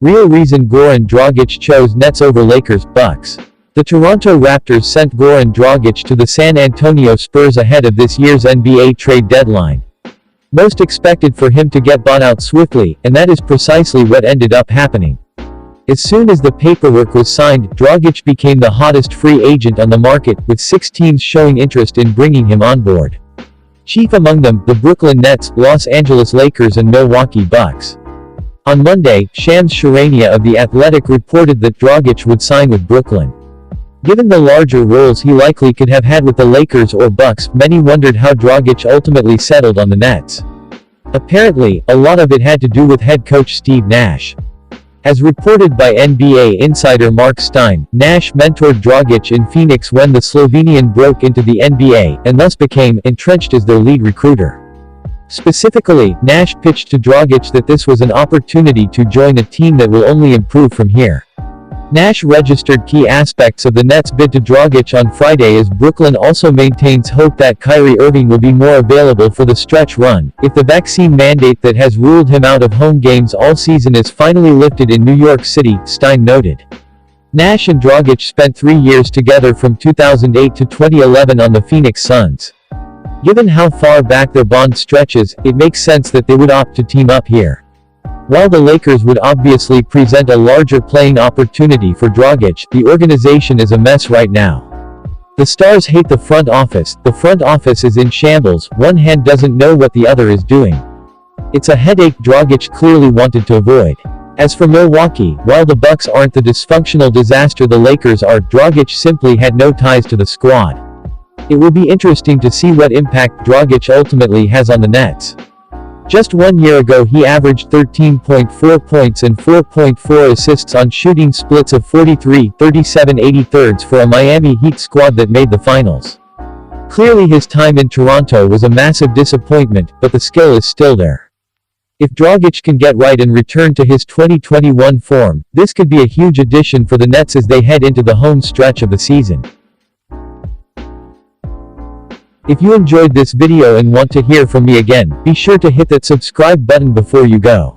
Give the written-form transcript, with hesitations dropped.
Real reason Goran Dragic chose Nets over Lakers, Bucks. The Toronto Raptors sent Goran Dragic to the San Antonio Spurs ahead of this year's NBA trade deadline. Most expected for him to get bought out swiftly, and that is precisely what ended up happening. As soon as the paperwork was signed, Dragic became the hottest free agent on the market, with 6 teams showing interest in bringing him on board. Chief among them, the Brooklyn Nets, Los Angeles Lakers and Milwaukee Bucks. On Monday, Shams Charania of The Athletic reported that Dragic would sign with Brooklyn. Given the larger roles he likely could have had with the Lakers or Bucks, many wondered how Dragic ultimately settled on the Nets. Apparently, a lot of it had to do with head coach Steve Nash. As reported by NBA insider Mark Stein, Nash mentored Dragic in Phoenix when the Slovenian broke into the NBA, and thus became entrenched as their lead recruiter. Specifically, Nash pitched to Dragic that this was an opportunity to join a team that will only improve from here. Nash registered key aspects of the Nets' bid to Dragic on Friday as Brooklyn also maintains hope that Kyrie Irving will be more available for the stretch run, if the vaccine mandate that has ruled him out of home games all season is finally lifted in New York City, Stein noted. Nash and Dragic spent 3 years together from 2008 to 2011 on the Phoenix Suns. Given how far back their bond stretches, it makes sense that they would opt to team up here. While the Lakers would obviously present a larger playing opportunity for Dragic, the organization is a mess right now. The stars hate the front office is in shambles, one hand doesn't know what the other is doing. It's a headache Dragic clearly wanted to avoid. As for Milwaukee, while the Bucks aren't the dysfunctional disaster the Lakers are, Dragic simply had no ties to the squad. It will be interesting to see what impact Dragic ultimately has on the Nets. Just 1 year ago he averaged 13.4 points and 4.4 assists on shooting splits of 43, 37, 83 for a Miami Heat squad that made the finals. Clearly his time in Toronto was a massive disappointment, but the skill is still there. If Dragic can get right and return to his 2021 form, this could be a huge addition for the Nets as they head into the home stretch of the season. If you enjoyed this video and want to hear from me again, be sure to hit that subscribe button before you go.